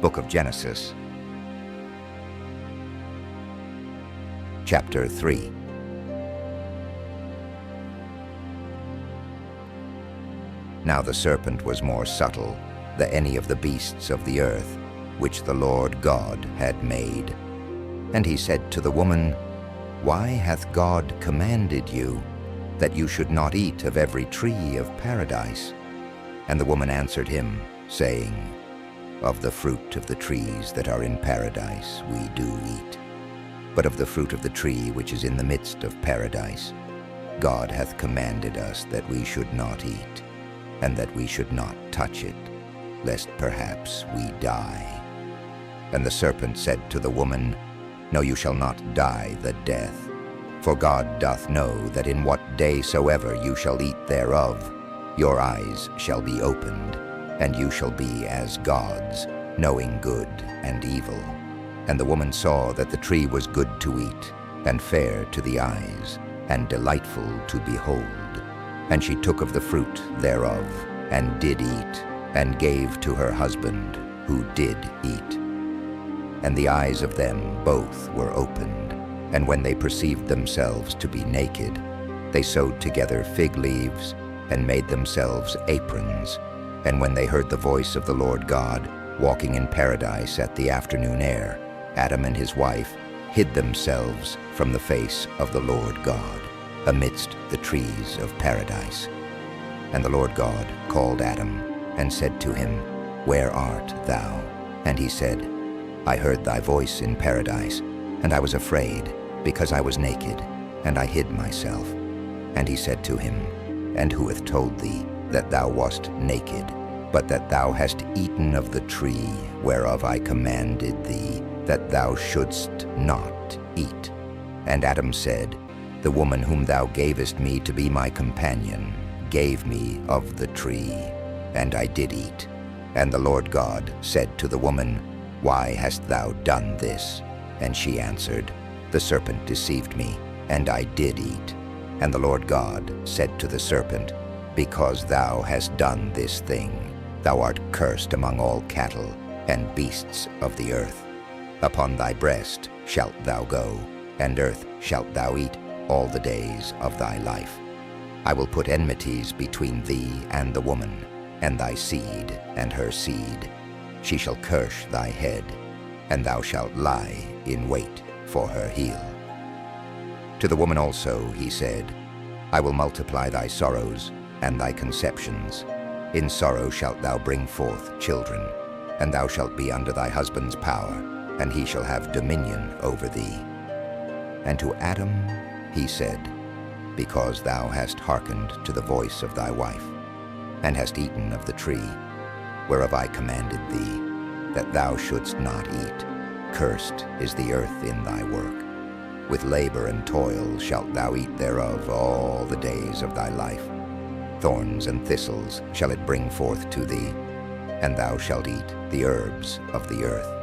Book of Genesis, chapter 3. Now the serpent was more subtle than any of the beasts of the earth, which the Lord God had made. And he said to the woman, Why hath God commanded you that you should not eat of every tree of paradise? And the woman answered him, saying, Of the fruit of the trees that are in paradise we do eat. But of the fruit of the tree which is in the midst of paradise, God hath commanded us that we should not eat, and that we should not touch it, lest perhaps we die. And the serpent said to the woman, No, you shall not die the death. For God doth know that in what day soever you shall eat thereof, your eyes shall be opened, and you shall be as gods, knowing good and evil. And the woman saw that the tree was good to eat, and fair to the eyes, and delightful to behold. And she took of the fruit thereof, and did eat, and gave to her husband, who did eat. And the eyes of them both were opened, and when they perceived themselves to be naked, they sewed together fig leaves, and made themselves aprons. And when they heard the voice of the Lord God, walking in paradise at the afternoon air, Adam and his wife hid themselves from the face of the Lord God, amidst the trees of paradise. And the Lord God called Adam, and said to him, Where art thou? And he said, I heard thy voice in paradise, and I was afraid, because I was naked, and I hid myself. And he said to him, And who hath told thee that thou wast naked, but that thou hast eaten of the tree whereof I commanded thee, that thou shouldst not eat? And Adam said, The woman whom thou gavest me to be my companion gave me of the tree, and I did eat. And the Lord God said to the woman, Why hast thou done this? And she answered, The serpent deceived me, and I did eat. And the Lord God said to the serpent, Because thou hast done this thing, thou art cursed among all cattle and beasts of the earth. Upon thy breast shalt thou go, and earth shalt thou eat all the days of thy life. I will put enmities between thee and the woman, and thy seed and her seed. She shall crush thy head, and thou shalt lie in wait for her heel. To the woman also he said, I will multiply thy sorrows and thy conceptions. In sorrow shalt thou bring forth children, and thou shalt be under thy husband's power, and he shall have dominion over thee. And to Adam he said, Because thou hast hearkened to the voice of thy wife, and hast eaten of the tree, whereof I commanded thee, that thou shouldst not eat, cursed is the earth in thy work. With labor and toil shalt thou eat thereof all the days of thy life. Thorns and thistles shall it bring forth to thee, and thou shalt eat the herbs of the earth.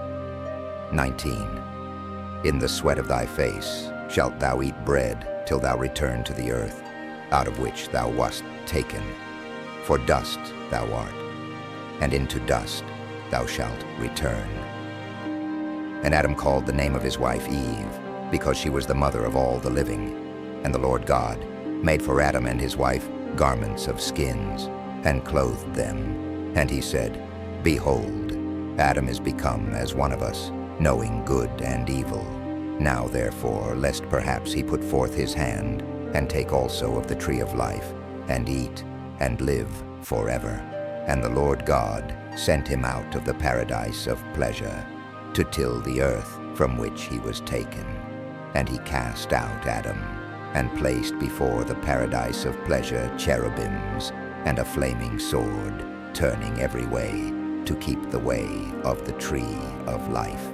19. In the sweat of thy face shalt thou eat bread till thou return to the earth, out of which thou wast taken. For dust thou art, and into dust thou shalt return. And Adam called the name of his wife Eve, because she was the mother of all the living. And the Lord God made for Adam and his wife garments of skins, and clothed them. And he said, Behold, Adam is become as one of us, knowing good and evil. Now therefore, lest perhaps he put forth his hand, and take also of the tree of life, and eat, and live forever. And the Lord God sent him out of the paradise of pleasure, to till the earth from which he was taken. And he cast out Adam, and placed before the paradise of pleasure cherubims, and a flaming sword, turning every way, to keep the way of the tree of life.